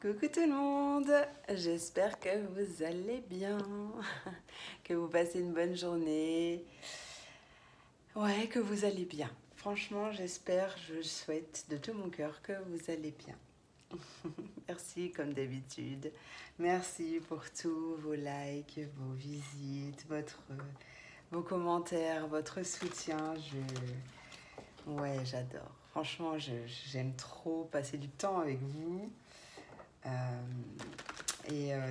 Coucou tout le monde, j'espère que vous allez bien, que vous passez une bonne journée, ouais, que vous allez bien. Franchement, j'espère, je souhaite de tout mon cœur que vous allez bien. Merci comme d'habitude, merci pour tous vos likes, vos visites, vos commentaires, votre soutien, ouais, j'adore. Franchement, j'aime trop passer du temps avec vous.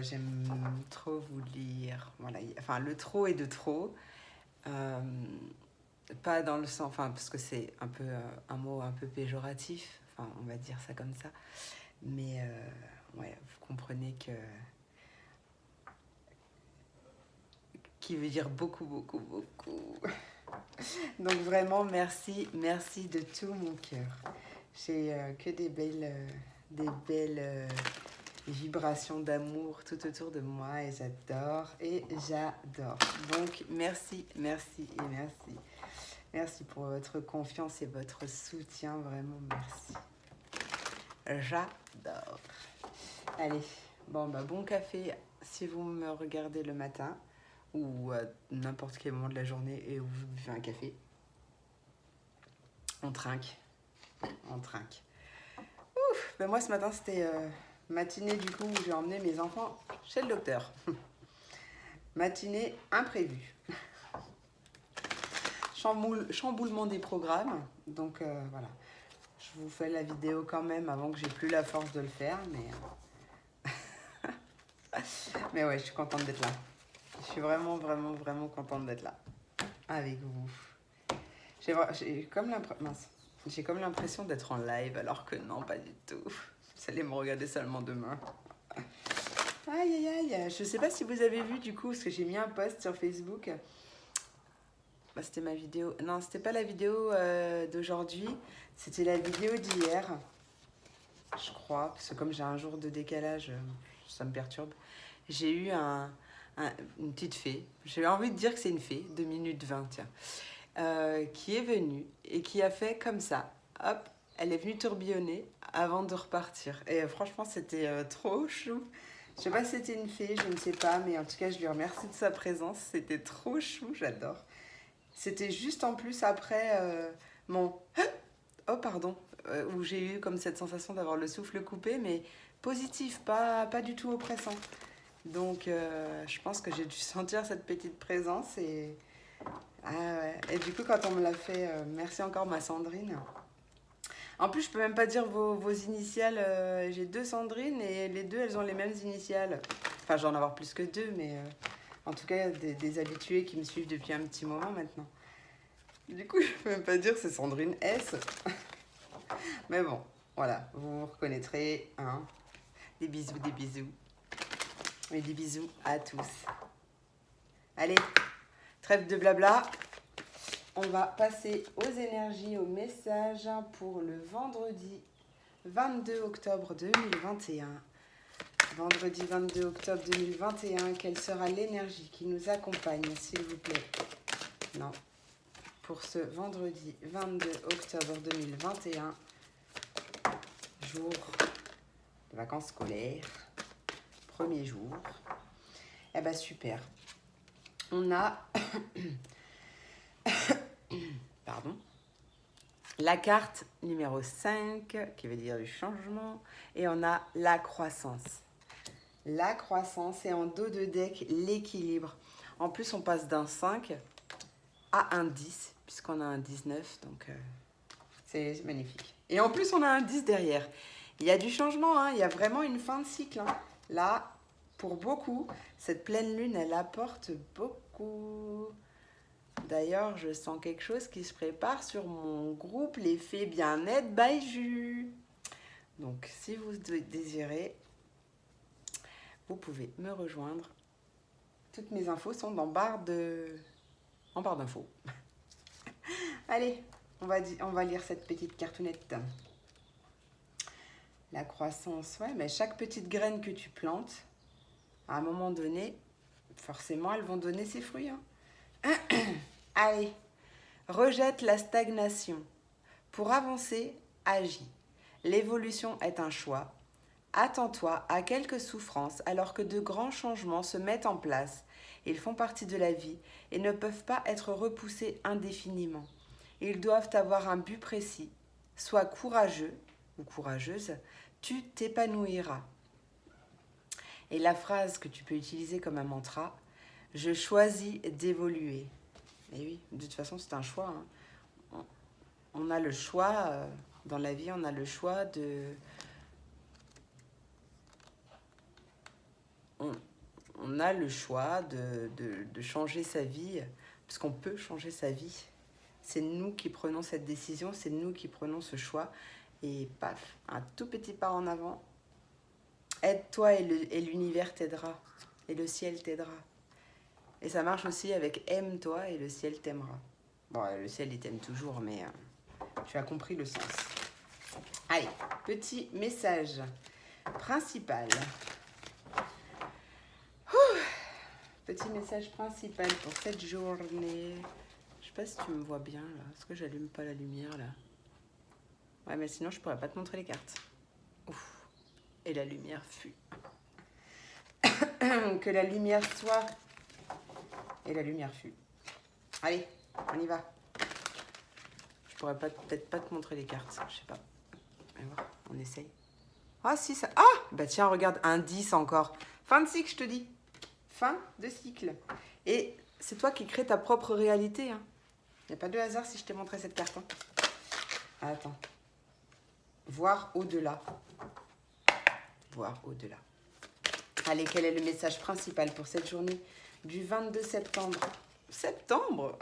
J'aime trop vous lire. Voilà. Enfin, le trop est de trop. Euh, Pas dans le sens, enfin, parce que c'est un peu un mot un peu péjoratif. Enfin, on va dire ça comme ça. Mais ouais, vous comprenez que qui veut dire beaucoup, beaucoup, beaucoup. Donc vraiment, merci, merci de tout mon cœur. J'ai que des belles vibrations d'amour tout autour de moi et j'adore. Donc merci, merci et merci. Merci pour votre confiance et votre soutien, vraiment merci. J'adore. Allez, bon café si vous me regardez le matin ou à n'importe quel moment de la journée et où vous buvez un café. On trinque. Ben moi ce matin c'était matinée du coup où j'ai emmené mes enfants chez le docteur. Matinée imprévue. Chamboulement des programmes. Donc voilà. Je vous fais la vidéo quand même avant que j'ai plus la force de le faire. Mais ouais, je suis contente d'être là. Je suis vraiment, vraiment, vraiment contente d'être là. Avec vous. J'ai comme l'impression d'être en live alors que non, pas du tout. Vous allez me regarder seulement demain. Aïe, aïe, aïe. Je sais pas si vous avez vu du coup, parce que j'ai mis un post sur Facebook. Bah, c'était ma vidéo. Non, c'était pas la vidéo d'aujourd'hui. C'était la vidéo d'hier. Je crois. Parce que comme j'ai un jour de décalage, ça me perturbe. J'ai eu une petite fée. J'ai envie de dire que c'est une fée, 2 minutes 20, tiens. Qui est venue et qui a fait comme ça. Hop, elle est venue tourbillonner avant de repartir. Et franchement, c'était trop chou. Je sais pas si c'était une fée, je ne sais pas, mais en tout cas, je lui remercie de sa présence. C'était trop chou, j'adore. C'était juste en plus après mon oh pardon, où j'ai eu comme cette sensation d'avoir le souffle coupé, mais positif, pas du tout oppressant. Donc je pense que j'ai dû sentir cette petite présence et ah ouais. Et du coup quand on me l'a fait, merci encore ma Sandrine. En plus je peux même pas dire vos initiales, j'ai 2 Sandrine et les deux elles ont les mêmes initiales. Enfin j'en avoir plus que 2 mais en tout cas des habitués qui me suivent depuis un petit moment maintenant. Du coup je peux même pas dire c'est Sandrine S. Mais bon, voilà, vous reconnaîtrez, hein. Des bisous, des bisous. Et des bisous à tous. Allez, trêve de blabla. On va passer aux énergies, aux messages pour le vendredi 22 octobre 2021. Vendredi 22 octobre 2021, quelle sera l'énergie qui nous accompagne, s'il vous plaît? Non. Pour ce vendredi 22 octobre 2021, jour de vacances scolaires, premier jour. Eh ben super. On a pardon, la carte numéro 5 qui veut dire du changement et on a la croissance. La croissance et en dos de deck l'équilibre. En plus on passe d'un 5 à un 10 puisqu'on a un 19 donc c'est magnifique. Et en plus on a un 10 derrière. Il y a du changement, hein, il y a vraiment une fin de cycle. Hein. Là, pour beaucoup, cette pleine lune, elle apporte beaucoup. D'ailleurs, je sens quelque chose qui se prépare sur mon groupe l'effet bien-être by Jus. Donc, si vous désirez, vous pouvez me rejoindre. Toutes mes infos sont en barre d'infos. Allez, on va lire cette petite cartoonette. La croissance, ouais, mais chaque petite graine que tu plantes, à un moment donné, forcément, elles vont donner ses fruits. Hein. Allez, rejette la stagnation. Pour avancer, agis. L'évolution est un choix. Attends-toi à quelques souffrances alors que de grands changements se mettent en place. Ils font partie de la vie et ne peuvent pas être repoussés indéfiniment. Ils doivent avoir un but précis. Sois courageux ou courageuse, tu t'épanouiras. Et la phrase que tu peux utiliser comme un mantra, je choisis d'évoluer. Et oui, de toute façon, c'est un choix. Hein. On a le choix, dans la vie, on a le choix de... On a le choix de changer sa vie, puisqu'on peut changer sa vie. C'est nous qui prenons cette décision, c'est nous qui prenons ce choix. Et paf, un tout petit pas en avant. Aide-toi et l'univers t'aidera. Et le ciel t'aidera. Et ça marche aussi avec aime-toi et le ciel t'aimera. Bon, le ciel il t'aime toujours, mais tu as compris le sens. Allez, petit message principal. Petit message principal pour cette journée. Je sais pas si tu me vois bien là. Est-ce que j'allume pas la lumière là? Ouais, mais sinon je pourrais pas te montrer les cartes. Ouf. Et la lumière fut. Que la lumière soit. Et la lumière fut. Allez, on y va. Je pourrais peut-être pas te montrer les cartes. Je sais pas. On essaye. Ah si, ça... Ah bah tiens, regarde, un 10 encore. Fin de cycle, je te dis. Fin de cycle. Et c'est toi qui crées ta propre réalité. Hein. Il n'y a pas de hasard si je t'ai montré cette carte. Hein. Attends. Voir au-delà. Voir au-delà. Allez, quel est le message principal pour cette journée du 22 septembre? Septembre?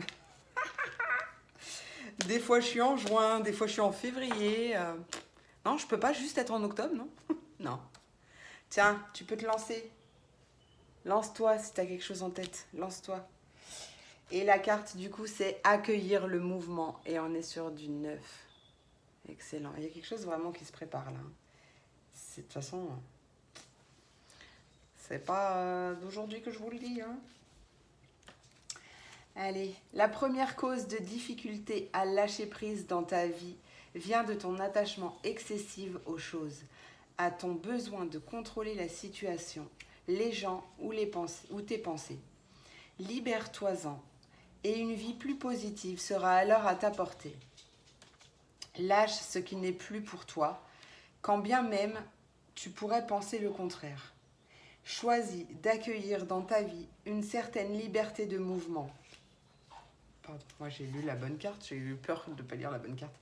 Des fois, je suis en juin, des fois, je suis en février. Non, je peux pas juste être en octobre, non? Non. Tiens, tu peux te lancer. Lance-toi si tu as quelque chose en tête. Lance-toi. Et la carte, du coup, c'est accueillir le mouvement. Et on est sur du 9. Excellent. Il y a quelque chose vraiment qui se prépare là. De toute façon, c'est pas d'aujourd'hui que je vous le dis. Hein. Allez, la première cause de difficulté à lâcher prise dans ta vie vient de ton attachement excessif aux choses, à ton besoin de contrôler la situation, les gens ou tes pensées. Libère-toi-en et une vie plus positive sera alors à ta portée. Lâche ce qui n'est plus pour toi, quand bien même tu pourrais penser le contraire. Choisis d'accueillir dans ta vie une certaine liberté de mouvement. Pardon, moi j'ai lu la bonne carte, j'ai eu peur de ne pas lire la bonne carte.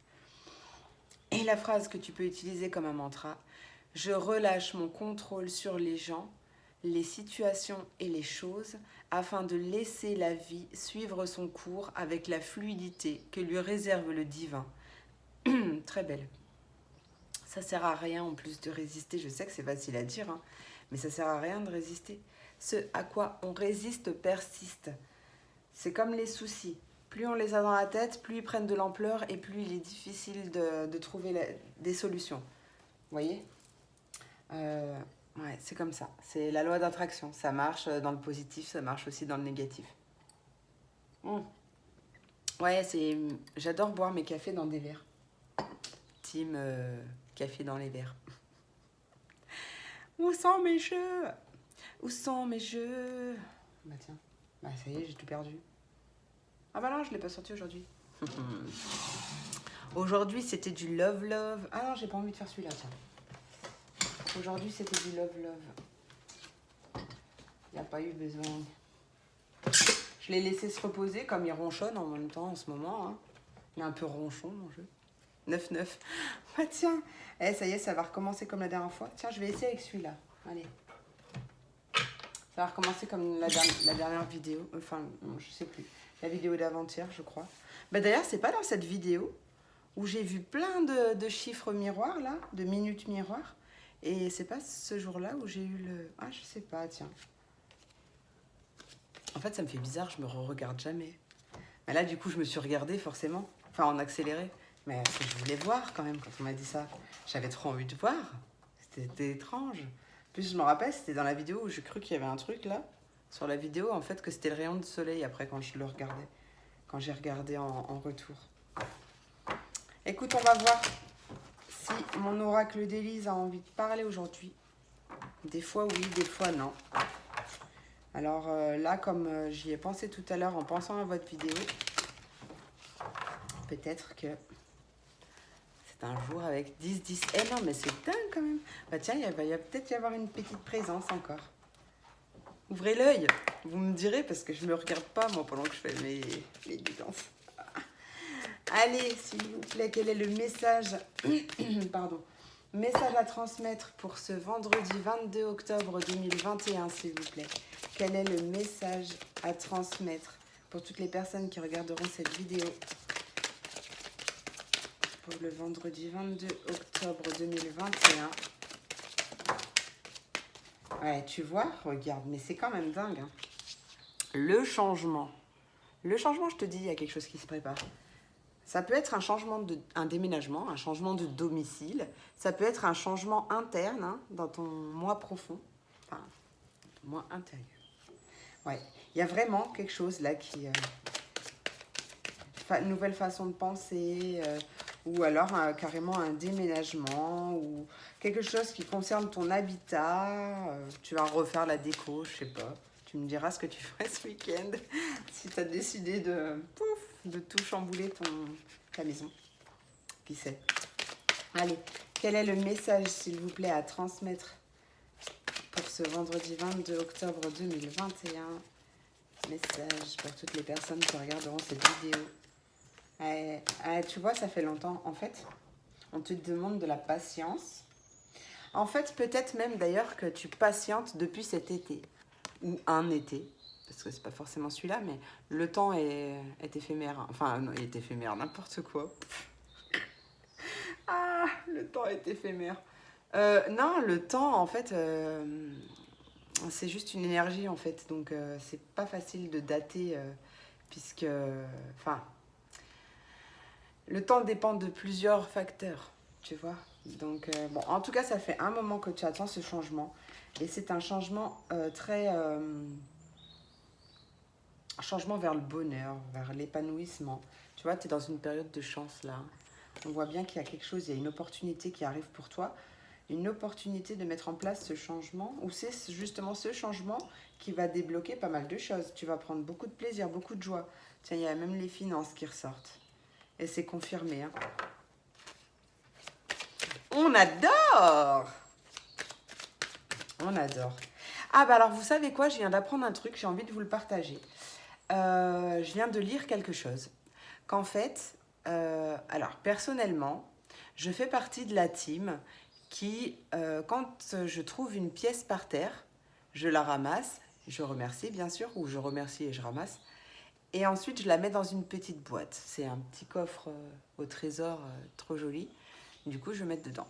Et la phrase que tu peux utiliser comme un mantra, je relâche mon contrôle sur les gens, les situations et les choses afin de laisser la vie suivre son cours avec la fluidité que lui réserve le divin. Très belle. Ça sert à rien en plus de résister. Je sais que c'est facile à dire, hein, mais ça sert à rien de résister. Ce à quoi on résiste persiste. C'est comme les soucis. Plus on les a dans la tête, plus ils prennent de l'ampleur et plus il est difficile de trouver des solutions. Vous voyez ? Ouais, c'est comme ça. C'est la loi d'attraction. Ça marche dans le positif, ça marche aussi dans le négatif. Ouais, j'adore boire mes cafés dans des verres. Team café dans les verres. Où sont mes jeux? Où sont mes jeux? Bah tiens, bah ça y est, j'ai tout perdu. Ah bah non, je l'ai pas sorti aujourd'hui. Aujourd'hui, c'était du love love. Ah non, j'ai pas envie de faire celui-là, tiens. Aujourd'hui, c'était du love love. Il n'y a pas eu besoin. Je l'ai laissé se reposer, comme il ronchonne en même temps en ce moment. Hein. Il est un peu ronchon, mon jeu. 9-9. Ah tiens, ça y est, ça va recommencer comme la dernière fois. Tiens, je vais essayer avec celui-là. Allez. Ça va recommencer comme la dernière vidéo. Enfin, je sais plus. La vidéo d'avant-hier, je crois. Bah, d'ailleurs, c'est pas dans cette vidéo où j'ai vu plein de chiffres miroirs, là, de minutes miroirs. Et c'est pas ce jour-là où j'ai eu le... Ah, je sais pas, tiens. En fait, ça me fait bizarre, je me regarde jamais. Mais là, du coup, je me suis regardée, forcément. Enfin, en accéléré. Mais parce que je voulais voir, quand même, quand on m'a dit ça. J'avais trop envie de voir. C'était étrange. En plus, je me rappelle, c'était dans la vidéo où j'ai cru qu'il y avait un truc, là. Sur la vidéo, en fait, que c'était le rayon de soleil, après, quand je le regardais. Quand j'ai regardé en retour. Écoute, on va voir Si mon oracle d'Élise a envie de parler aujourd'hui, des fois oui, des fois non. Alors là, comme j'y ai pensé tout à l'heure en pensant à votre vidéo, peut-être que c'est un jour avec 10-10. Eh non, mais c'est dingue quand même. Bah tiens, il va peut-être y avoir une petite présence encore. Ouvrez l'œil, vous me direz, parce que je ne me regarde pas, moi, pendant que je fais mes guidances. Allez, s'il vous plaît, quel est le message pardon, message à transmettre pour ce vendredi 22 octobre 2021, s'il vous plaît. Quel est le message à transmettre pour toutes les personnes qui regarderont cette vidéo pour le vendredi 22 octobre 2021? Ouais, tu vois, regarde, mais c'est quand même dingue. Hein. Le changement. Le changement, je te dis, il y a quelque chose qui se prépare. Ça peut être un déménagement, un changement de domicile. Ça peut être un changement interne hein, dans ton moi profond. Enfin, ton moi intérieur. Ouais, il y a vraiment quelque chose là qui... une nouvelle façon de penser, ou alors carrément un déménagement, ou quelque chose qui concerne ton habitat. Tu vas refaire la déco, je sais pas. Tu me diras ce que tu ferais ce week-end si tu as décidé de tout chambouler ta maison. Qui sait? Allez, quel est le message, s'il vous plaît, à transmettre pour ce vendredi 22 octobre 2021? Message pour toutes les personnes qui regarderont cette vidéo. Tu vois, ça fait longtemps. En fait, on te demande de la patience. En fait, peut-être même d'ailleurs que tu patientes depuis cet été. Ou un été. Parce que c'est pas forcément celui-là, mais le temps est éphémère. Enfin, non, il est éphémère, n'importe quoi. Ah, le temps est éphémère. Non, le temps, en fait, c'est juste une énergie, en fait. Donc, c'est pas facile de dater, puisque... Enfin, le temps dépend de plusieurs facteurs, tu vois. Donc, bon, en tout cas, ça fait un moment que tu attends ce changement. Et c'est un changement changement vers le bonheur, vers l'épanouissement. Tu vois, tu es dans une période de chance, là. On voit bien qu'il y a quelque chose, il y a une opportunité qui arrive pour toi. Une opportunité de mettre en place ce changement, ou c'est justement ce changement qui va débloquer pas mal de choses. Tu vas prendre beaucoup de plaisir, beaucoup de joie. Tiens, il y a même les finances qui ressortent. Et c'est confirmé. Hein. On adore! On adore. Ah bah alors vous savez quoi, je viens d'apprendre un truc, j'ai envie de vous le partager. Je viens de lire quelque chose. Qu'en fait, alors personnellement, je fais partie de la team qui, quand je trouve une pièce par terre, je la ramasse, je remercie bien sûr, ou je remercie et je ramasse, et ensuite je la mets dans une petite boîte. C'est un petit coffre au trésor trop joli, du coup je vais mettre dedans.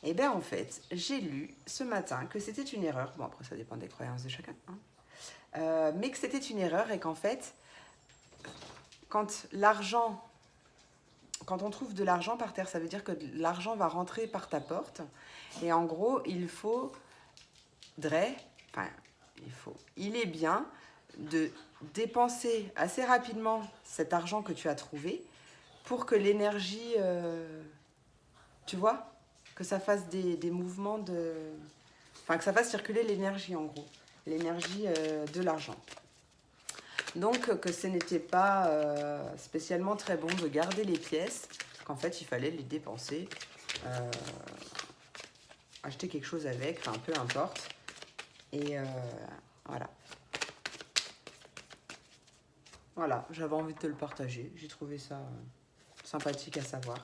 Et bien en fait, j'ai lu ce matin que c'était une erreur, bon après ça dépend des croyances de chacun, hein. Mais que c'était une erreur et qu'en fait, quand on trouve de l'argent par terre, ça veut dire que l'argent va rentrer par ta porte. Et en gros, il est bien de dépenser assez rapidement cet argent que tu as trouvé pour que l'énergie, tu vois, que ça fasse des mouvements Enfin, que ça fasse circuler l'énergie en gros, l'énergie de l'argent. Donc que ce n'était pas spécialement très bon de garder les pièces, qu'en fait il fallait les dépenser, acheter quelque chose avec, enfin peu importe. Et voilà. Voilà, j'avais envie de te le partager, j'ai trouvé ça sympathique à savoir.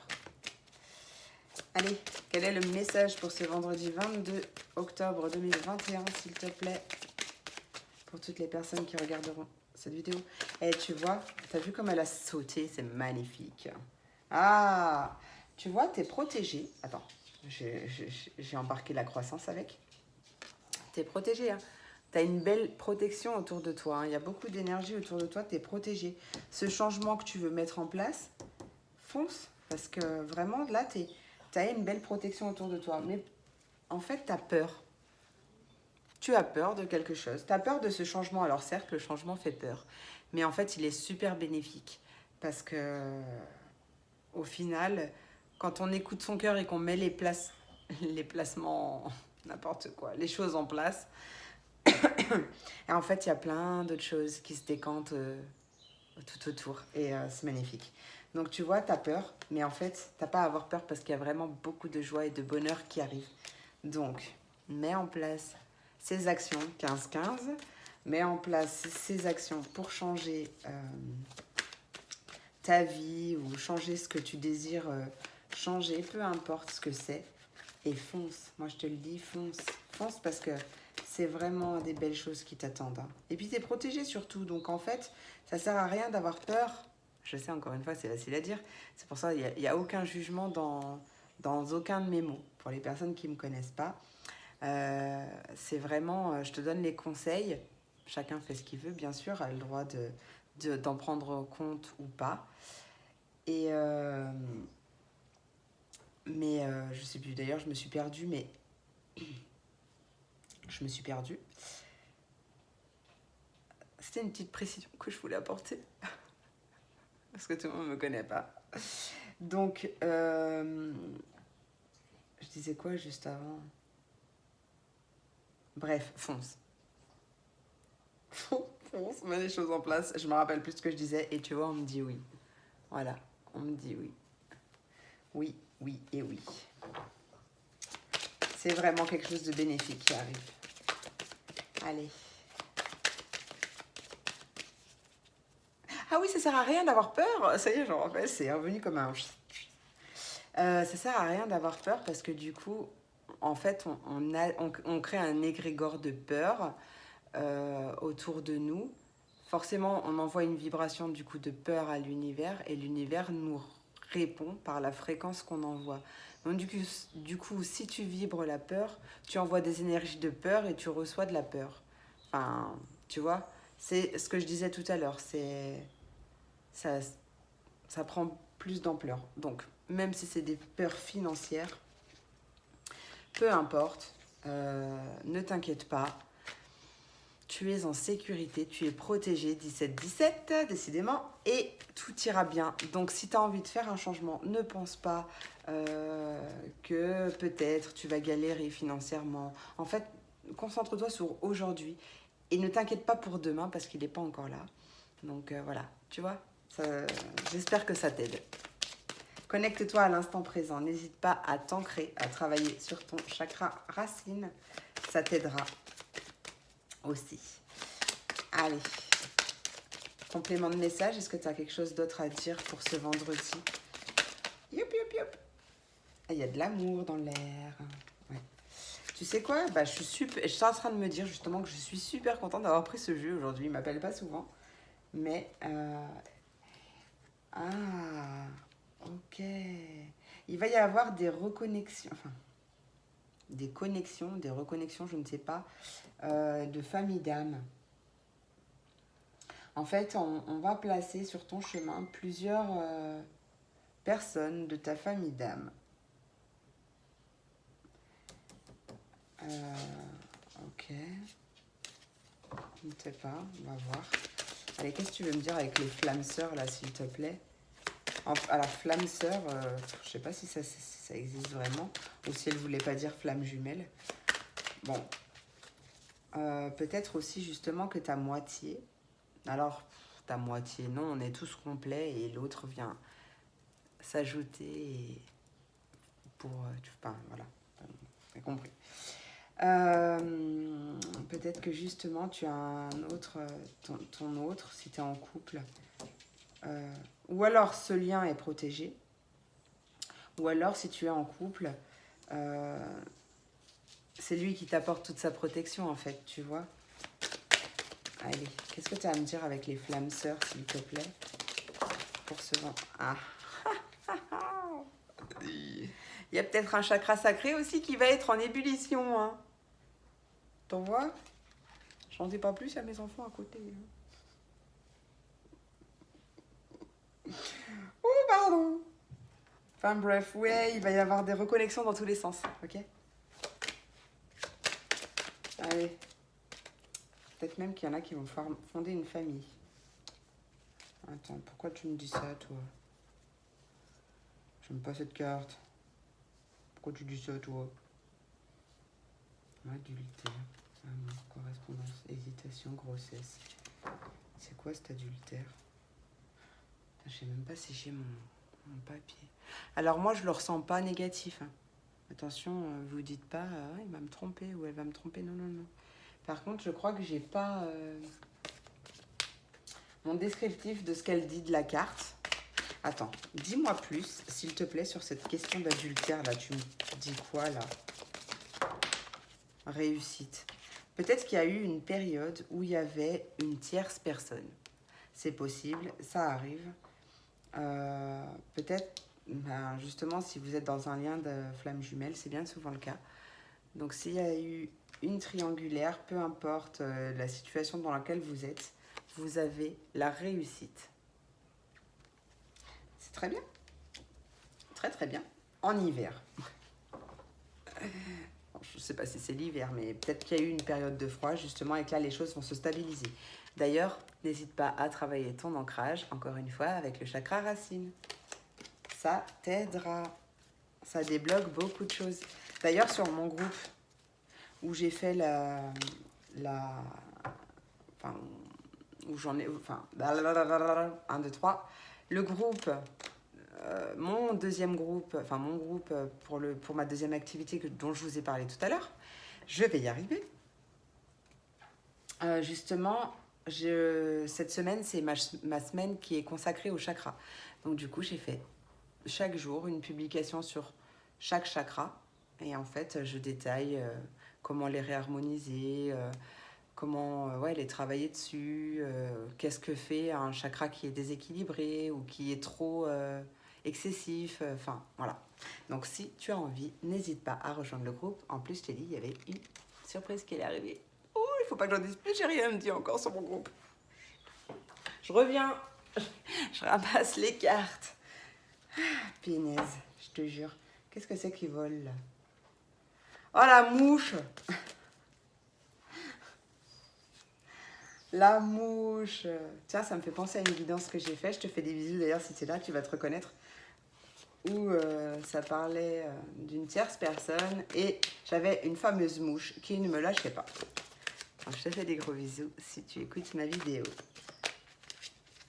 Allez, quel est le message pour ce vendredi 22 octobre 2021, s'il te plaît, pour toutes les personnes qui regarderont cette vidéo? Et tu vois, t'as vu comme elle a sauté, c'est magnifique. Ah, tu vois, t'es protégé. Attends, j'ai embarqué la croissance avec. T'es protégé, hein. T'as une belle protection autour de toi. Hein. Il y a beaucoup d'énergie autour de toi, t'es protégé. Ce changement que tu veux mettre en place, fonce. Parce que vraiment, là, t'as une belle protection autour de toi. Mais en fait, t'as peur. Tu as peur de quelque chose. Tu as peur de ce changement. Alors certes, le changement fait peur. Mais en fait, il est super bénéfique. Parce que, au final, quand on écoute son cœur et qu'on met les placements, n'importe quoi, les choses en place. Et en fait, il y a plein d'autres choses qui se décantent tout autour. Et c'est magnifique. Donc tu vois, tu as peur, mais en fait, tu n'as pas à avoir peur parce qu'il y a vraiment beaucoup de joie et de bonheur qui arrivent. Donc, mets en place ces actions 15-15. Mets en place ces actions pour changer ta vie ou changer ce que tu désires changer, peu importe ce que c'est. Et fonce, moi je te le dis, fonce. Fonce parce que c'est vraiment des belles choses qui t'attendent. Hein. Et puis tu es protégé surtout, donc en fait, ça sert à rien d'avoir peur. Je sais, encore une fois, c'est facile à dire. C'est pour ça qu'il n'y a aucun jugement dans aucun de mes mots. Pour les personnes qui ne me connaissent pas, c'est vraiment, je te donne les conseils. Chacun fait ce qu'il veut, bien sûr, a le droit d'en prendre compte ou pas. Et mais je sais plus, d'ailleurs, je me suis perdue, mais je me suis perdue. C'était une petite précision que je voulais apporter. Parce que tout le monde ne me connaît pas. Donc, je disais quoi juste avant? Bref, fonce. Fonce, mets les choses en place. Je me rappelle plus ce que je disais et tu vois, on me dit oui. Voilà, on me dit oui. Oui, oui et oui. C'est vraiment quelque chose de bénéfique qui arrive. Allez. Ah oui, ça sert à rien d'avoir peur. Ça y est, j'en rappelle, c'est revenu comme un... ça sert à rien d'avoir peur parce que du coup, en fait, on crée un égrégore de peur autour de nous. Forcément, on envoie une vibration du coup de peur à l'univers et l'univers nous répond par la fréquence qu'on envoie. Donc du coup, si tu vibres la peur, tu envoies des énergies de peur et tu reçois de la peur. Enfin, tu vois, c'est ce que je disais tout à l'heure, ça prend plus d'ampleur. Donc, même si c'est des peurs financières, peu importe, ne t'inquiète pas. Tu es en sécurité, tu es protégé, 17-17, décidément, et tout ira bien. Donc, si tu as envie de faire un changement, ne pense pas que peut-être tu vas galérer financièrement. En fait, concentre-toi sur aujourd'hui et ne t'inquiète pas pour demain parce qu'il n'est pas encore là. Donc, voilà, tu vois, j'espère que ça t'aide. Connecte-toi à l'instant présent. N'hésite pas à t'ancrer, à travailler sur ton chakra racine. Ça t'aidera aussi. Allez. Complément de message. Est-ce que tu as quelque chose d'autre à dire pour ce vendredi? Youp, youp, youp. Il y a de l'amour dans l'air. Ouais. Tu sais quoi? Je suis en train de me dire justement que je suis super contente d'avoir pris ce jeu aujourd'hui. Il ne m'appelle pas souvent. Mais... Ah... Ok. Il va y avoir des reconnexions, enfin, des connexions, des reconnexions, je ne sais pas, de famille d'âme. En fait, on va placer sur ton chemin plusieurs personnes de ta famille d'âme. Ok. Je ne sais pas, on va voir. Allez, qu'est-ce que tu veux me dire avec les flammes sœurs, là, s'il te plaît? Alors, flamme sœur, je sais pas si ça existe vraiment, ou si elle voulait pas dire flamme jumelle. Bon, peut-être aussi justement que ta moitié, alors ta moitié, non, on est tous complets et l'autre vient s'ajouter pour, enfin voilà, t'as compris. Peut-être que justement tu as un autre, ton autre, si tu es en couple, ou alors ce lien est protégé, ou alors si tu es en couple, c'est lui qui t'apporte toute sa protection en fait, tu vois. Allez, qu'est-ce que tu as à me dire avec les flammes sœurs, s'il te plaît, pour ce vent? Ah. Il y a peut-être un chakra sacré aussi qui va être en ébullition, hein. T'en vois? J'en dis pas plus à mes enfants à côté. Oh, pardon. Enfin bref, ouais, il va y avoir des reconnexions dans tous les sens, ok? Allez. Peut-être même qu'il y en a qui vont fonder une famille. Attends, pourquoi tu me dis ça, toi? J'aime pas cette carte. Pourquoi tu dis ça, toi? Adultère, amour, correspondance, hésitation, grossesse. C'est quoi cet adultère? Je sais même pas si j'ai mon papier. Alors moi, je le ressens pas négatif. Hein. Attention, vous dites pas, il va me tromper ou elle va me tromper. Non, non, non. Par contre, je crois que j'ai pas mon descriptif de ce qu'elle dit de la carte. Attends, dis-moi plus, s'il te plaît, sur cette question d'adultère. Là, tu me dis quoi, là? Réussite. Peut-être qu'il y a eu une période où il y avait une tierce personne. C'est possible, ça arrive. Peut-être, ben, justement, si vous êtes dans un lien de flamme jumelle, c'est bien souvent le cas. Donc, s'il y a eu une triangulaire, peu importe la situation dans laquelle vous êtes, vous avez la réussite. C'est très bien. Très, très bien. En hiver. Je ne sais pas si c'est l'hiver, mais peut-être qu'il y a eu une période de froid, justement, et que là, les choses vont se stabiliser. D'ailleurs, n'hésite pas à travailler ton ancrage, encore une fois, avec le chakra racine. Ça t'aidera. Ça débloque beaucoup de choses. D'ailleurs, sur mon groupe, où j'ai fait enfin, où j'en ai... Enfin, 1, 2, 3. Le groupe... mon deuxième groupe, enfin mon groupe pour ma deuxième activité dont je vous ai parlé tout à l'heure, je vais y arriver. Justement, cette semaine, c'est ma semaine qui est consacrée au chakra. Donc du coup, j'ai fait chaque jour une publication sur chaque chakra. Et en fait, je détaille comment les réharmoniser, comment les travailler dessus, qu'est-ce que fait un chakra qui est déséquilibré ou qui est trop excessif, enfin voilà. Donc si tu as envie, n'hésite pas à rejoindre le groupe. En plus, je t'ai dit, il y avait une surprise qui est arrivée. Oh, il faut pas que j'en dise plus, j'ai rien dit encore sur mon groupe. Je reviens, je ramasse les cartes. Punaise, je te jure. Qu'est-ce que c'est qui vole là? Oh la mouche! La mouche. Tiens, ça me fait penser à une guidance que j'ai faite. Je te fais des bisous d'ailleurs si tu es là, tu vas te reconnaître. Où ça parlait d'une tierce personne et j'avais une fameuse mouche qui ne me lâchait pas. Alors, je te fais des gros bisous si tu écoutes ma vidéo.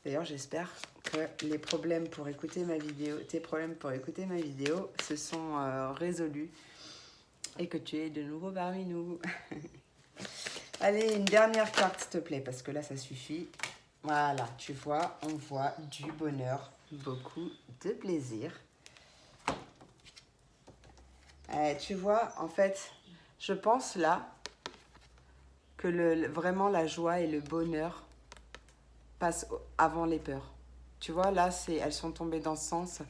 D'ailleurs, j'espère que les problèmes pour écouter ma vidéo, tes problèmes pour écouter ma vidéo se sont résolus et que tu es de nouveau parmi nous. Allez, une dernière carte, s'il te plaît, parce que là, ça suffit. Voilà, tu vois, on voit du bonheur, beaucoup de plaisir. Tu vois, en fait, je pense là que vraiment la joie et le bonheur passent avant les peurs. Tu vois, là, elles sont tombées dans ce sens.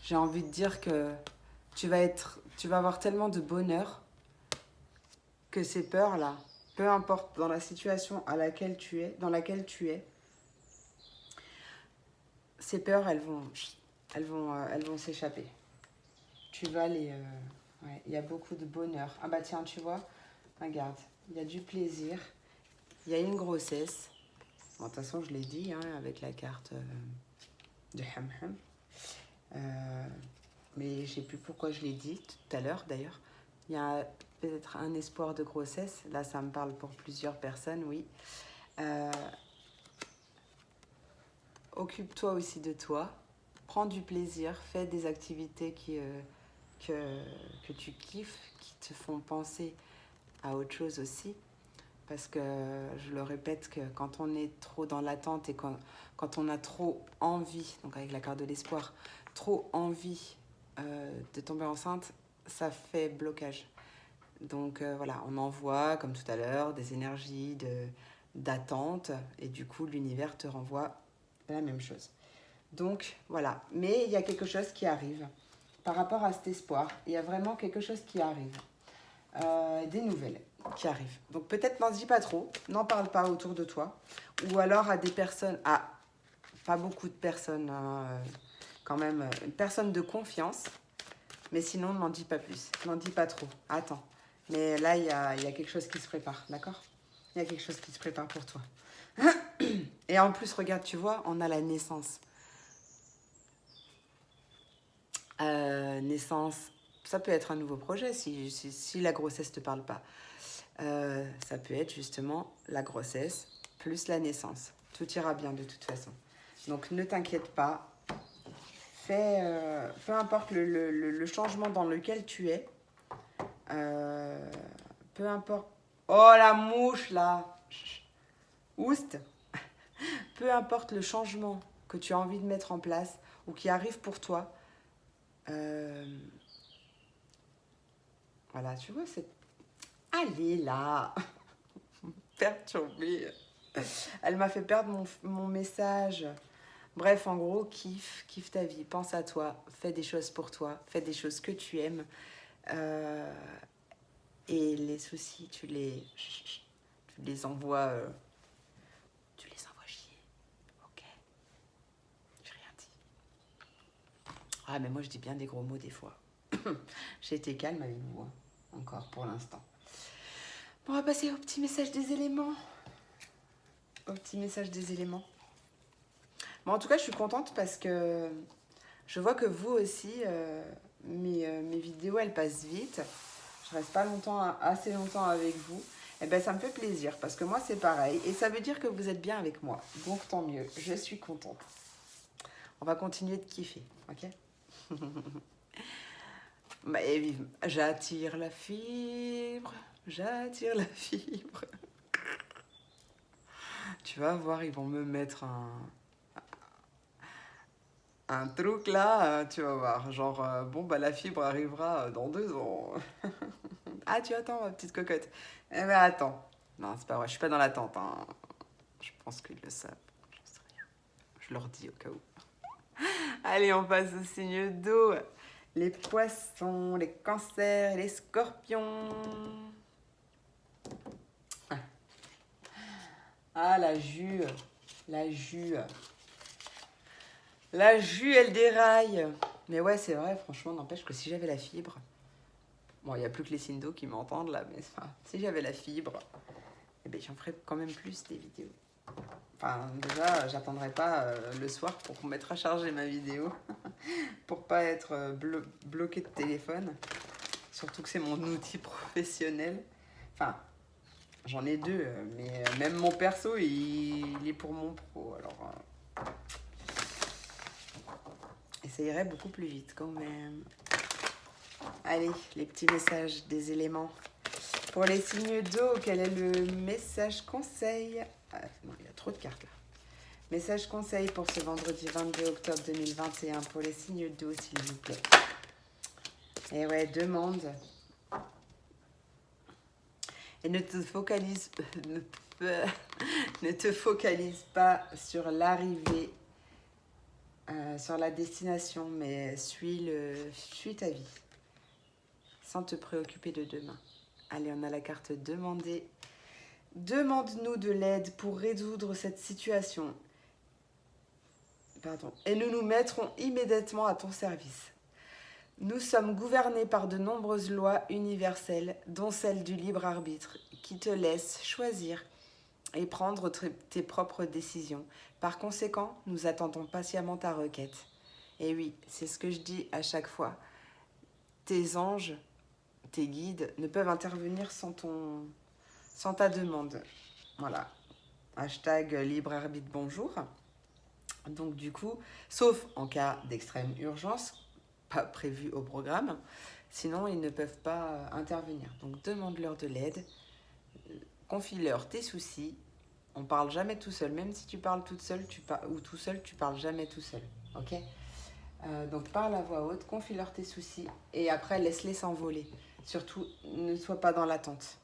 J'ai envie de dire que tu vas avoir tellement de bonheur que ces peurs-là, peu importe dans la situation dans laquelle tu es, ces peurs, elles vont s'échapper. Tu vas les... ouais, il y a beaucoup de bonheur. Ah bah tiens, tu vois, regarde, il y a du plaisir, il y a une grossesse. Bon, de toute façon, je l'ai dit, hein, avec la carte de Hamham. Mais je sais plus pourquoi je l'ai dit tout à l'heure, d'ailleurs. Il y a peut-être un espoir de grossesse. Là, ça me parle pour plusieurs personnes, oui. Occupe-toi aussi de toi. Prends du plaisir. Fais des activités que tu kiffes, qui te font penser à autre chose aussi. Parce que, je le répète, que quand on est trop dans l'attente et quand on a trop envie, donc avec la carte de l'espoir, trop envie de tomber enceinte, ça fait blocage. Donc voilà, on envoie, comme tout à l'heure, des énergies d'attente et du coup, l'univers te renvoie la même chose. Donc voilà, mais il y a quelque chose qui arrive par rapport à cet espoir. Il y a vraiment quelque chose qui arrive. Des nouvelles qui arrivent. Donc peut-être n'en dis pas trop, n'en parle pas autour de toi. Ou alors à des personnes, pas beaucoup de personnes, hein, quand même, une personne de confiance. Mais sinon, n'en dis pas plus, n'en dis pas trop. Attends. Mais là, il y a quelque chose qui se prépare, d'accord? Il y a quelque chose qui se prépare pour toi. Et en plus, regarde, tu vois, on a la naissance. Naissance, ça peut être un nouveau projet si la grossesse ne te parle pas. Ça peut être justement la grossesse plus la naissance. Tout ira bien de toute façon. Donc ne t'inquiète pas. Peu importe le changement dans lequel tu es, peu importe... Oh la mouche là! Oust! Peu importe le changement que tu as envie de mettre en place ou qui arrive pour toi, voilà, tu vois, c'est... Allez là! Perturbée. Elle m'a fait perdre mon message. Bref, en gros, kiffe ta vie, pense à toi, fais des choses pour toi, fais des choses que tu aimes. Et les soucis, tu les envoies... tu les envoies chier, ok? J'ai rien dit. Ah, mais moi, je dis bien des gros mots des fois. J'ai été calme avec vous, hein, encore pour l'instant. Bon, on va passer au petit message des éléments. Au petit message des éléments. Bon, en tout cas, je suis contente parce que je vois que vous aussi, mes vidéos, elles passent vite. Je reste pas assez longtemps avec vous. Et ben, ça me fait plaisir parce que moi, c'est pareil. Et ça veut dire que vous êtes bien avec moi. Donc, tant mieux. Je suis contente. On va continuer de kiffer, ok? Bah, j'attire la fibre. J'attire la fibre. Tu vas voir, ils vont me mettre un truc là, tu vas voir. Genre, bon, bah la fibre arrivera dans 2 ans. Ah, tu attends, ma petite cocotte. Eh ben, attends. Non, c'est pas vrai, je suis pas dans l'attente. Hein. Je pense qu'ils le savent. J'en sais rien. Je leur dis au cas où. Allez, on passe au signe d'eau. Les poissons, les cancers, les scorpions. Ah, la jus. La jus. La jus, elle déraille. Mais ouais, c'est vrai, franchement, n'empêche que si j'avais la fibre... Bon, il n'y a plus que les signes d'eau qui m'entendent là, mais enfin, si j'avais la fibre, eh ben, j'en ferais quand même plus des vidéos. Enfin, déjà, j'attendrai pas le soir pour mettre à charger ma vidéo, pour pas être bloqué de téléphone. Surtout que c'est mon outil professionnel. Enfin, j'en ai 2, mais même mon perso, il est pour mon pro. Alors, et ça irait beaucoup plus vite quand même. Allez, les petits messages des éléments. Pour les signes d'eau, quel est le message conseil? Non, il y a trop de cartes là. Message conseil pour ce vendredi 22 octobre 2021 pour les signes d'eau, s'il vous plaît. Et ouais, demande. Et ne te focalise pas sur l'arrivée, sur la destination, mais suis ta vie, sans te préoccuper de demain. Allez, on a la carte demander. Demande-nous de l'aide pour résoudre cette situation. Pardon. Et nous nous mettrons immédiatement à ton service. Nous sommes gouvernés par de nombreuses lois universelles, dont celle du libre arbitre, qui te laisse choisir et prendre tes propres décisions. Par conséquent, nous attendons patiemment ta requête. Et oui, c'est ce que je dis à chaque fois. Tes anges, tes guides ne peuvent intervenir sans ta demande. Voilà. Hashtag libre arbitre bonjour. Donc du coup, sauf en cas d'extrême urgence, pas prévu au programme, sinon ils ne peuvent pas intervenir. Donc demande-leur de l'aide, confie-leur tes soucis. On parle jamais tout seul, même si tu parles toute seule ou tout seul, tu parles jamais tout seul. Ok? Donc parle à voix haute, confie-leur tes soucis et après laisse-les s'envoler. Surtout, ne sois pas dans l'attente.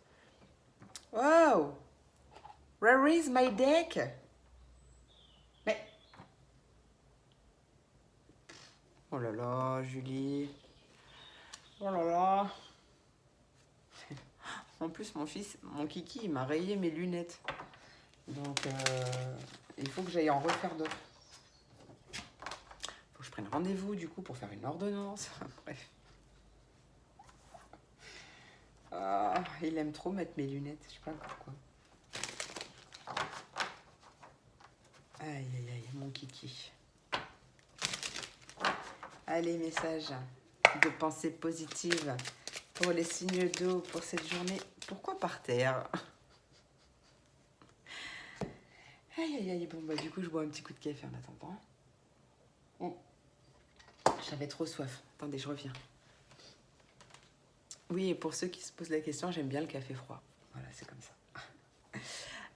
Wow! Where is my deck? Mais... Oh là là, Julie. Oh là là. En plus, mon kiki, il m'a rayé mes lunettes. Donc, il faut que j'aille en refaire d'autres. Faut que je prenne rendez-vous, du coup, pour faire une ordonnance. Bref. Ah, il aime trop mettre mes lunettes. Je sais pas pourquoi. Aïe, aïe, aïe, mon kiki. Allez, message de pensée positive pour les signes d'eau pour cette journée. Pourquoi par terre? Aïe, aïe, aïe. Bon, bah, du coup, je bois un petit coup de café en attendant. J'avais trop soif. Attendez, je reviens. Oui, et pour ceux qui se posent la question, j'aime bien le café froid. Voilà, c'est comme ça.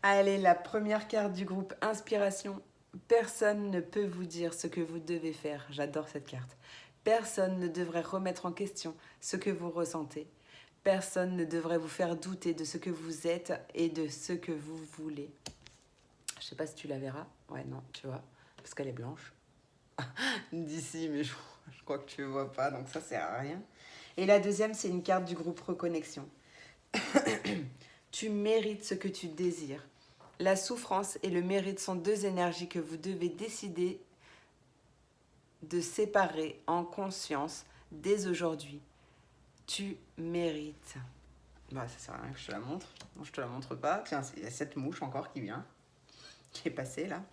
Allez, la première carte du groupe Inspiration. Personne ne peut vous dire ce que vous devez faire. J'adore cette carte. Personne ne devrait remettre en question ce que vous ressentez. Personne ne devrait vous faire douter de ce que vous êtes et de ce que vous voulez. Je sais pas si tu la verras. Ouais, non, tu vois, parce qu'elle est blanche. D'ici, mais je crois que tu ne vois pas, donc ça sert à rien. Et la deuxième, c'est une carte du groupe Reconnexion. Tu mérites ce que tu désires. La souffrance et le mérite sont deux énergies que vous devez décider de séparer en conscience dès aujourd'hui. Tu mérites. Bah, ça sert à rien que je te la montre. Non, je te la montre pas. Tiens, il y a cette mouche encore qui vient, qui est passée là.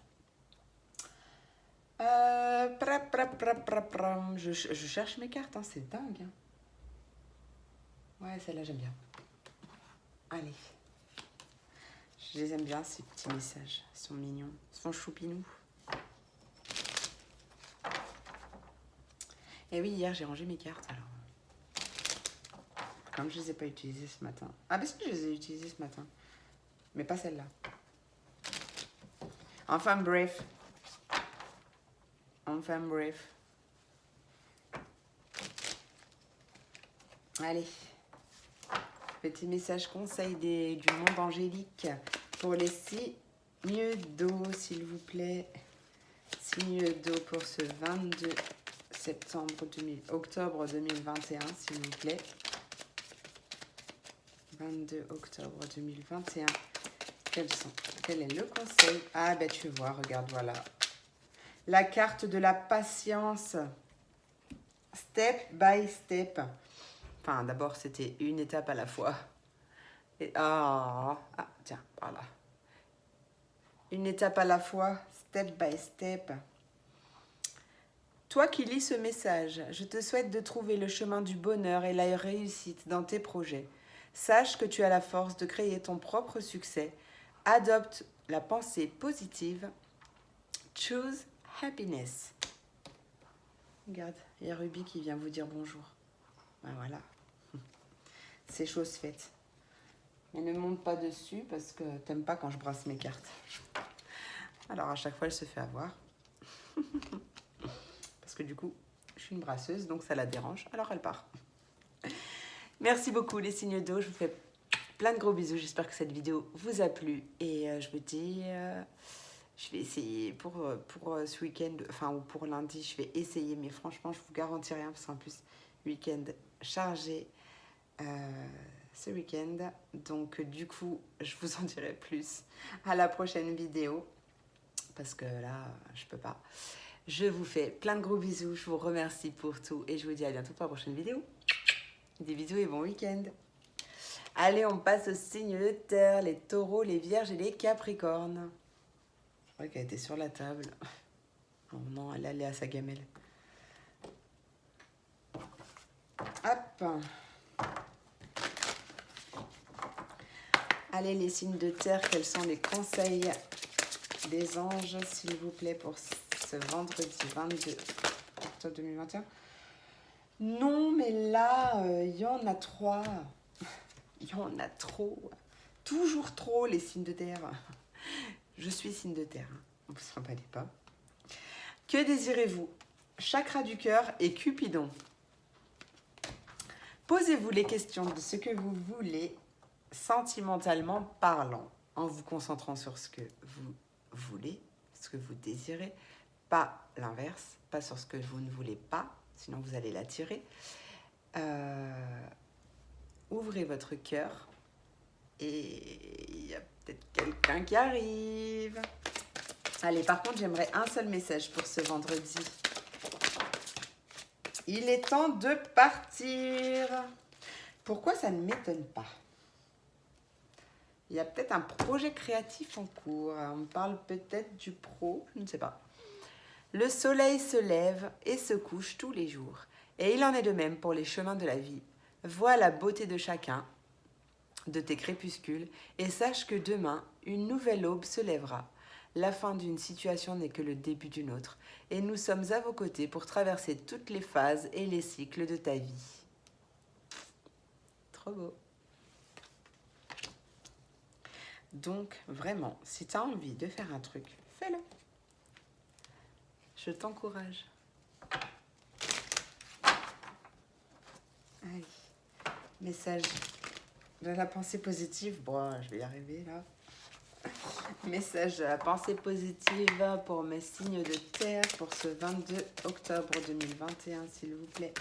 Je cherche mes cartes, hein, c'est dingue. Hein. Ouais, celle-là, j'aime bien. Allez. Je les aime bien, ces petits messages. Ils sont mignons. Ils sont choupinous. Et oui, hier, j'ai rangé mes cartes. Alors, comme je ne les ai pas utilisées ce matin. Ah, ben si, je les ai utilisées ce matin. Mais pas celle-là. Enfin, bref. Enfin, bref. Allez. Petit message conseil du monde angélique pour les signes d'eau, s'il vous plaît. Signes d'eau pour ce 22 octobre 2021, s'il vous plaît. 22 octobre 2021. Quel est le conseil? Ah, ben tu vois, regarde, voilà. La carte de la patience. Step by step. Enfin, d'abord, c'était une étape à la fois. Et, tiens, voilà. Une étape à la fois, step by step. Toi qui lis ce message, je te souhaite de trouver le chemin du bonheur et la réussite dans tes projets. Sache que tu as la force de créer ton propre succès. Adopte la pensée positive. Choose happiness. Regarde, il y a Ruby qui vient vous dire bonjour. Ben voilà. C'est chose faite. Mais ne monte pas dessus parce que t'aimes pas quand je brasse mes cartes. Alors à chaque fois, elle se fait avoir. Parce que du coup, je suis une brasseuse, donc ça la dérange. Alors elle part. Merci beaucoup les signes d'eau. Je vous fais plein de gros bisous. J'espère que cette vidéo vous a plu. Et je vous dis, je vais essayer pour ce week-end, enfin ou pour lundi, je vais essayer. Mais franchement, je vous garantis rien parce qu'en plus, week-end chargé. Ce week-end. Donc du coup, je vous en dirai plus à la prochaine vidéo. Parce que là, je peux pas. Je vous fais plein de gros bisous. Je vous remercie pour tout. Et je vous dis à bientôt pour la prochaine vidéo. Des bisous et bon week-end. Allez, on passe aux signes de terre. Les taureaux, les vierges et les capricornes. Je crois qu'elle était sur la table. Oh non, elle allait à sa gamelle. Hop. Allez, les signes de terre, quels sont les conseils des anges, s'il vous plaît, pour ce vendredi 22 octobre 2021? Non, mais là, il y en a 3. Il y en a trop. Toujours trop, les signes de terre. Je suis signe de terre. Vous ne vous emballez pas. Que désirez-vous? Chakra du cœur et Cupidon. Posez-vous les questions de ce que vous voulez sentimentalement parlant, en vous concentrant sur ce que vous voulez, ce que vous désirez, pas l'inverse, pas sur ce que vous ne voulez pas, sinon vous allez l'attirer. Ouvrez votre cœur et il y a peut-être quelqu'un qui arrive. Allez, par contre, j'aimerais un seul message pour ce vendredi. Il est temps de partir. Pourquoi ça ne m'étonne pas? Il y a peut-être un projet créatif en cours. On parle peut-être du pro, je ne sais pas. Le soleil se lève et se couche tous les jours, et il en est de même pour les chemins de la vie. Vois la beauté de chacun de tes crépuscules, et sache que demain, une nouvelle aube se lèvera. La fin d'une situation n'est que le début d'une autre, et nous sommes à vos côtés pour traverser toutes les phases et les cycles de ta vie. Trop beau. Donc, vraiment, si tu as envie de faire un truc, fais-le. Je t'encourage. Allez, message de la pensée positive. Bon, je vais y arriver là. Message de la pensée positive pour mes signes de terre pour ce 22 octobre 2021, s'il vous plaît.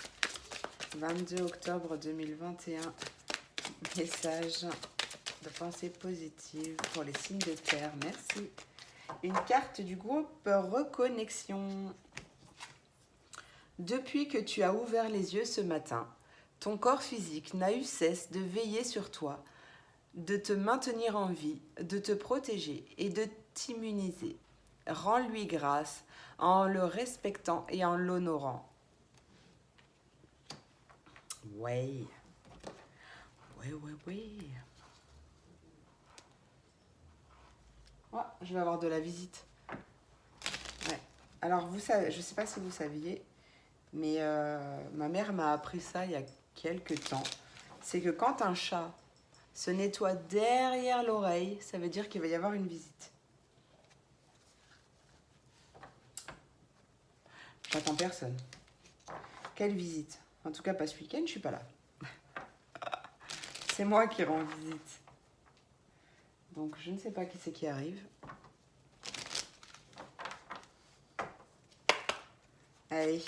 22 octobre 2021. Message de pensée positive pour les signes de terre. Merci. Une carte du groupe Reconnexion. Depuis que tu as ouvert les yeux ce matin, ton corps physique n'a eu cesse de veiller sur toi, de te maintenir en vie, de te protéger et de t'immuniser. Rends-lui grâce en le respectant et en l'honorant. Ouais. Ouais. Oh, je vais avoir de la visite. Ouais. Alors, vous savez, je ne sais pas si vous saviez, mais ma mère m'a appris ça il y a quelques temps. C'est que quand un chat se nettoie derrière l'oreille, ça veut dire qu'il va y avoir une visite. J'attends personne. Quelle visite? En tout cas, pas ce week-end, je suis pas là. C'est moi qui rends visite. Donc, je ne sais pas qui c'est qui arrive. Allez.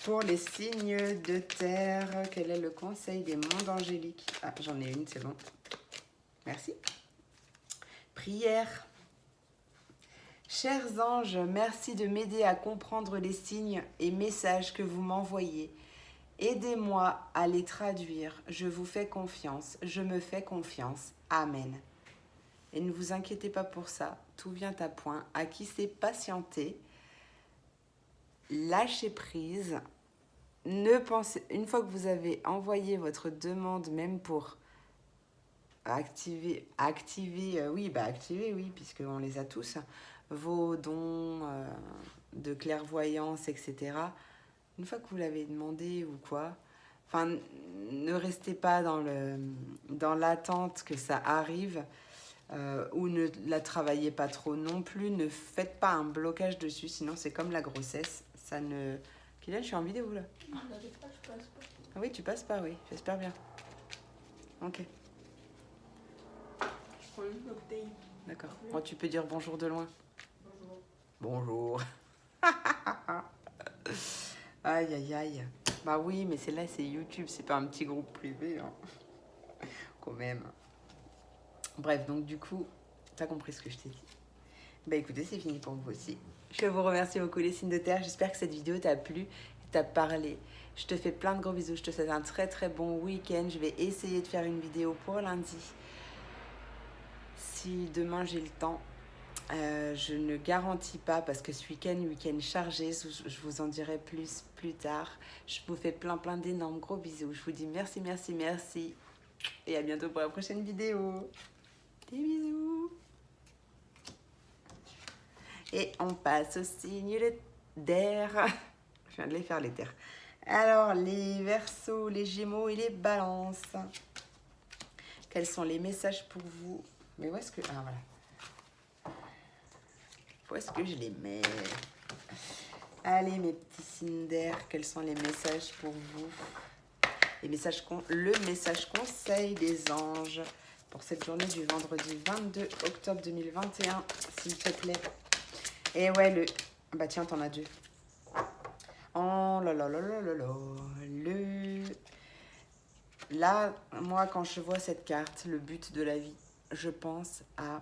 Pour les signes de terre, quel est le conseil des mondes angéliques? Ah, j'en ai une, c'est bon. Merci. Prière. Chers anges, merci de m'aider à comprendre les signes et messages que vous m'envoyez. Aidez-moi à les traduire. Je vous fais confiance. Je me fais confiance. Amen. Et ne vous inquiétez pas pour ça. Tout vient à point. À qui sait patienter, lâchez prise. Ne pensez, une fois que vous avez envoyé votre demande, même pour activer, oui, puisqu'on les a tous, vos dons de clairvoyance, etc. Une fois que vous l'avez demandé ou quoi, enfin, ne restez pas dans l'attente que ça arrive ou ne la travaillez pas trop non plus. Ne faites pas un blocage dessus, sinon c'est comme la grossesse. Ça ne... Kylian, je suis en vidéo là. Non, je passe pas. Ah oui, tu passes pas, oui. J'espère bien. Ok. Je prends une bouteille. D'accord. Bon, tu peux dire bonjour de loin. Bonjour. Bonjour. Aïe, aïe, aïe. Bah oui, mais c'est là, c'est YouTube, c'est pas un petit groupe privé. Hein. Quand même. Bref, donc du coup, t'as compris ce que je t'ai dit. Bah écoutez, c'est fini pour vous aussi. Je vous remercie beaucoup les signes de terre. J'espère que cette vidéo t'a plu, t'a parlé. Je te fais plein de gros bisous. Je te souhaite un très très bon week-end. Je vais essayer de faire une vidéo pour lundi. Si demain j'ai le temps. Je ne garantis pas parce que ce week-end chargé, je vous en dirai plus tard. Je vous fais plein d'énormes gros bisous. Je vous dis merci et à bientôt pour la prochaine vidéo. Des bisous. Et on passe au signe d'air. Je viens de les faire les terres. Alors les Verseaux, les Gémeaux et les Balances. Quels sont les messages pour vous? Mais où est-ce que... Ah voilà. Où est-ce que je les mets? Allez, mes petits signes d'air, quels sont les messages pour vous? Le message conseil des anges pour cette journée du vendredi 22 octobre 2021, s'il te plaît. Et ouais, bah tiens, t'en as deux. Oh là là là là là là. Là, moi, quand je vois cette carte, le but de la vie, je pense à...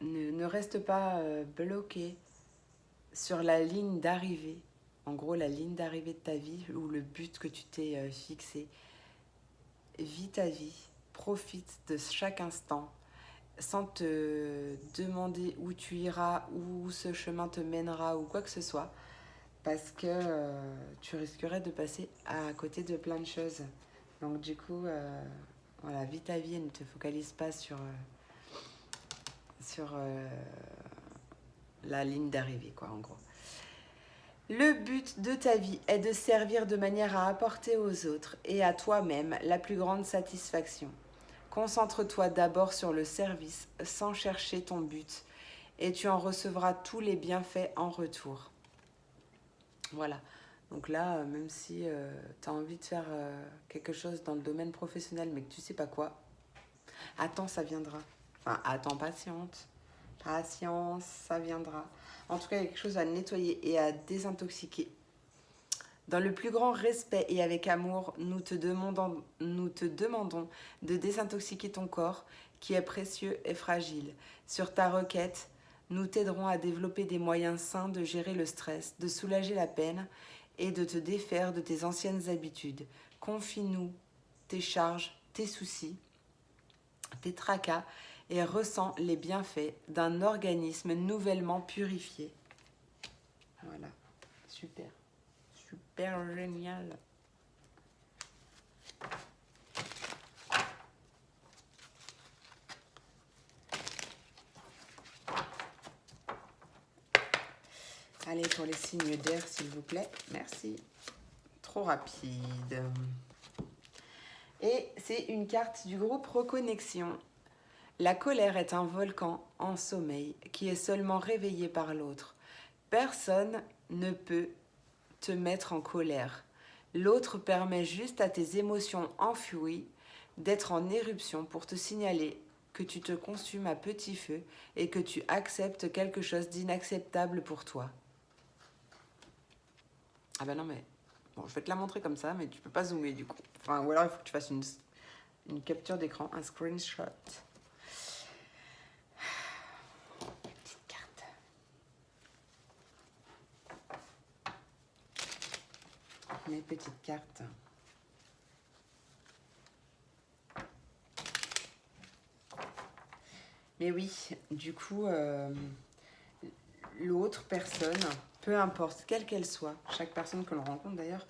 ne reste pas bloqué sur la ligne d'arrivée. En gros, la ligne d'arrivée de ta vie ou le but que tu t'es fixé. Vis ta vie, profite de chaque instant sans te demander où tu iras, où ce chemin te mènera ou quoi que ce soit, parce que tu risquerais de passer à côté de plein de choses. Donc du coup, voilà, vis ta vie et ne te focalise pas sur la ligne d'arrivée, quoi, en gros. Le but de ta vie est de servir de manière à apporter aux autres et à toi-même la plus grande satisfaction. Concentre-toi d'abord sur le service sans chercher ton but et tu en recevras tous les bienfaits en retour. Voilà. Donc là, même si tu as envie de faire quelque chose dans le domaine professionnel mais que tu sais pas quoi, attends, ça viendra. Enfin, attends, patiente. Patience, ça viendra. En tout cas, il y a quelque chose à nettoyer et à désintoxiquer. Dans le plus grand respect et avec amour, nous te demandons de désintoxiquer ton corps qui est précieux et fragile. Sur ta requête, nous t'aiderons à développer des moyens sains de gérer le stress, de soulager la peine et de te défaire de tes anciennes habitudes. Confie-nous tes charges, tes soucis, tes tracas et ressens les bienfaits d'un organisme nouvellement purifié. Voilà, super. Super génial. Allez, pour les signes d'air, s'il vous plaît. Merci. Trop rapide. Et c'est une carte du groupe Reconnexion. La colère est un volcan en sommeil qui est seulement réveillé par l'autre. Personne ne peut te mettre en colère. L'autre permet juste à tes émotions enfouies d'être en éruption pour te signaler que tu te consumes à petit feu et que tu acceptes quelque chose d'inacceptable pour toi. Ah ben non mais... Bon, je vais te la montrer comme ça, mais tu peux pas zoomer du coup. Enfin, ou alors il faut que tu fasses une capture d'écran, un screenshot. Petite carte. Mes petites cartes. Mais oui, du coup, l'autre personne, peu importe quelle qu'elle soit, chaque personne que l'on rencontre d'ailleurs,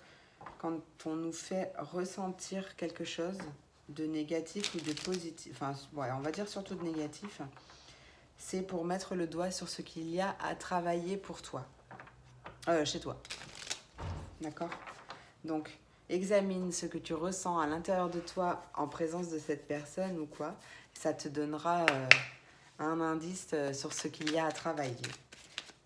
quand on nous fait ressentir quelque chose de négatif ou de positif, enfin, ouais, on va dire surtout de négatif, c'est pour mettre le doigt sur ce qu'il y a à travailler pour toi, chez toi. D'accord ? Donc, examine ce que tu ressens à l'intérieur de toi en présence de cette personne ou quoi. Ça te donnera un indice sur ce qu'il y a à travailler.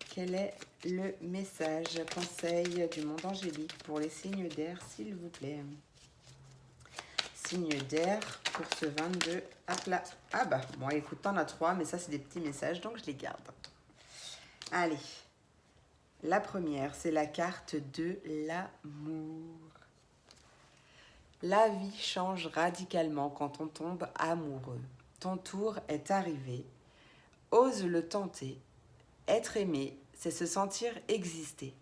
Quel est le message, conseil du monde angélique pour les signes d'air, s'il vous plaît? Signe d'air pour ce 22. Hop là. Ah bah, bon, écoute, t'en as 3, mais ça, c'est des petits messages, donc je les garde. Allez. La première, c'est la carte de l'amour. La vie change radicalement quand on tombe amoureux. Ton tour est arrivé. Ose le tenter. Être aimé, c'est se sentir exister.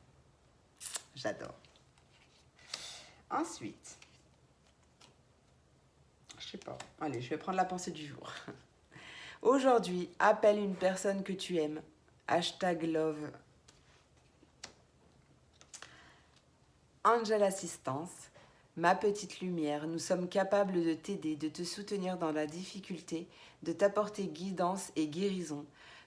J'adore. Ensuite, je sais pas. Allez, je vais prendre la pensée du jour. Aujourd'hui, appelle une personne que tu aimes. #love. Angel Assistance. Ma petite lumière, nous sommes capables de t'aider, de te soutenir dans la difficulté, de t'apporter guidance et guérison.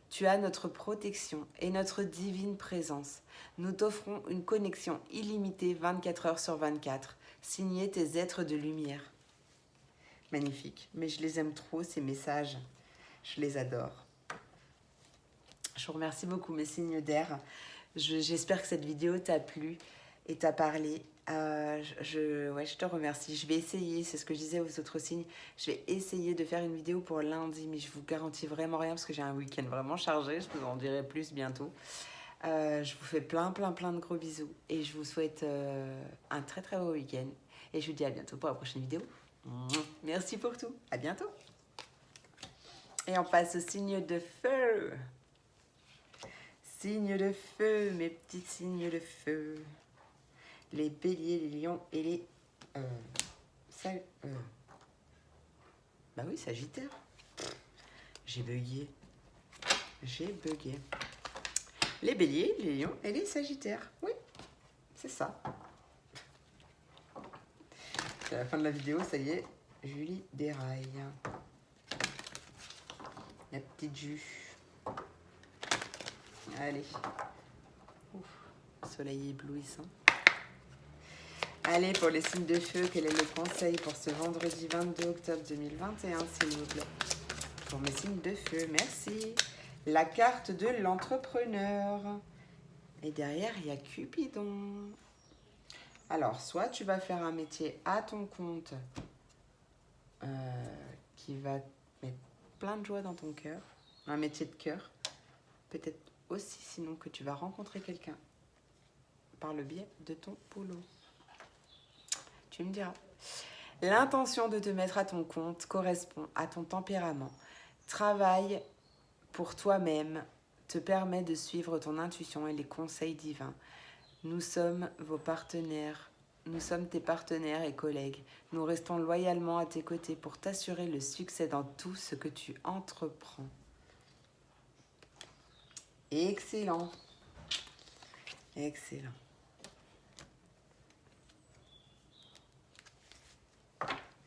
Tu as notre protection et notre divine présence. Nous t'offrons une connexion illimitée 24 heures sur 24. Signé tes êtres de lumière. Magnifique. Mais je les aime trop, ces messages. Je les adore. Je vous remercie beaucoup, mes signes d'air. J'espère que cette vidéo t'a plu et t'a parlé. Je te remercie. Je vais essayer, c'est ce que je disais aux autres signes, je vais essayer de faire une vidéo pour lundi, mais je vous garantis vraiment rien parce que j'ai un week-end vraiment chargé, je vous en dirai plus bientôt. Je vous fais plein de gros bisous et je vous souhaite un très beau week-end. Et je vous dis à bientôt pour la prochaine vidéo. Merci pour tout, à bientôt. Et on passe au signe de feu. Signe de feu, mes petits signes de feu. Les béliers, les lions et les... bah oui, sagittaire. J'ai bugué. J'ai bugué. Les béliers, les lions et les sagittaires. Oui, c'est ça. C'est la fin de la vidéo, ça y est. Julie déraille. La petite jus. Allez. Ouf. Soleil éblouissant. Allez, pour les signes de feu, quel est le conseil pour ce vendredi 22 octobre 2021, s'il vous plaît? Pour mes signes de feu, merci. La carte de l'entrepreneur. Et derrière, il y a Cupidon. Alors, soit tu vas faire un métier à ton compte qui va mettre plein de joie dans ton cœur, un métier de cœur. Peut-être aussi, sinon, que tu vas rencontrer quelqu'un par le biais de ton boulot. Tu me diras. L'intention de te mettre à ton compte correspond à ton tempérament. Travail pour toi-même te permet de suivre ton intuition et les conseils divins. Nous sommes vos partenaires. Nous sommes tes partenaires et collègues. Nous restons loyalement à tes côtés pour t'assurer le succès dans tout ce que tu entreprends. Excellent. Excellent.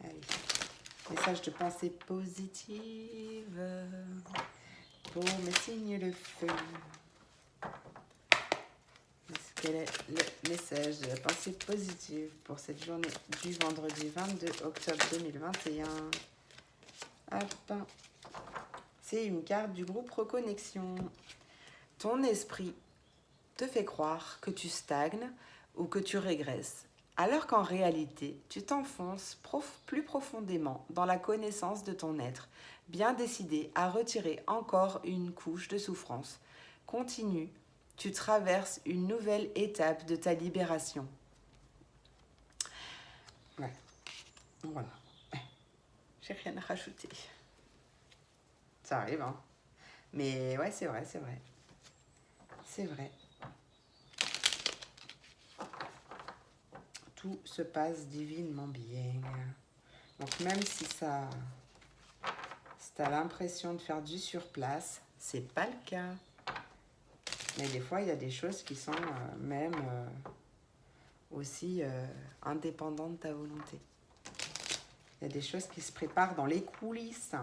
Allez. Message de pensée positive pour mes signes de feu. Quel est le message de la pensée positive pour cette journée du vendredi 22 octobre 2021? Hop. C'est une carte du groupe Reconnexion. Ton esprit te fait croire que tu stagnes ou que tu régresses, alors qu'en réalité, tu t'enfonces plus profondément dans la connaissance de ton être, bien décidé à retirer encore une couche de souffrance. Continue, tu traverses une nouvelle étape de ta libération. Ouais, voilà. J'ai rien à rajouter. Ça arrive, hein. Mais ouais, c'est vrai, c'est vrai. C'est vrai. Tout se passe divinement bien. Donc même si ça... Si tu as l'impression de faire du surplace, c'est pas le cas. Mais des fois, il y a des choses qui sont même aussi indépendantes de ta volonté. Il y a des choses qui se préparent dans les coulisses.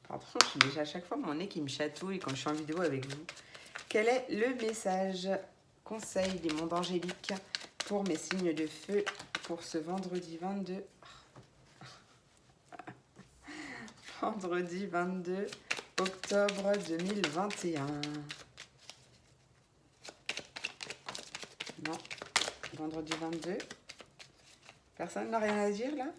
Pardon, j'ai déjà à chaque fois mon nez qui me chatouille quand je suis en vidéo avec vous. Quel est le message, conseil des mondes angéliques pour mes signes de feu pour ce vendredi 22 Vendredi 22 octobre 2021. Non, vendredi 22. Personne n'a rien à dire là?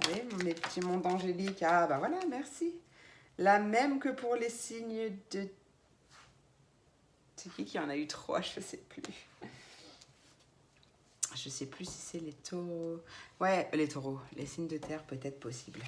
Allez, mes petits mondes angéliques. Ah bah voilà, merci. La même que pour les signes de... C'est qui en a eu 3? Je sais plus. Je sais plus si c'est les taureaux. Ouais, les taureaux. Les signes de terre, peut-être possible.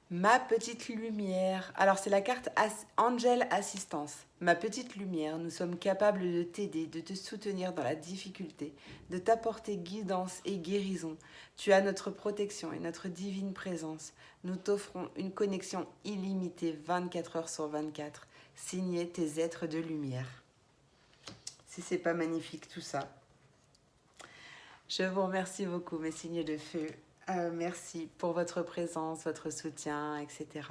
Ma petite lumière. Alors, c'est la carte Angel Assistance. Ma petite lumière, nous sommes capables de t'aider, de te soutenir dans la difficulté, de t'apporter guidance et guérison. Tu as notre protection et notre divine présence. Nous t'offrons une connexion illimitée 24 heures sur 24. Signé tes êtres de lumière. Si c'est pas magnifique tout ça. Je vous remercie beaucoup, mes signes de feu. Merci pour votre présence, votre soutien, etc.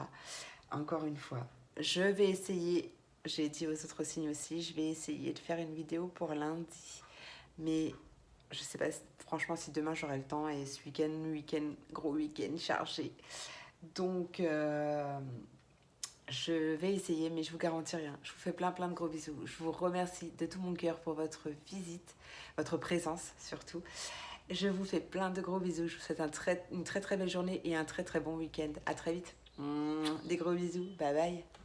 Encore une fois, je vais essayer, j'ai dit aux autres signes aussi, je vais essayer de faire une vidéo pour lundi. Mais je sais pas, franchement, si demain j'aurai le temps et ce week-end, gros week-end chargé. Donc, je vais essayer, mais je vous garantis rien. Je vous fais plein de gros bisous. Je vous remercie de tout mon cœur pour votre visite, votre présence surtout. Je vous fais plein de gros bisous. Je vous souhaite une très belle journée et un très bon week-end. À très vite. Des gros bisous. Bye bye.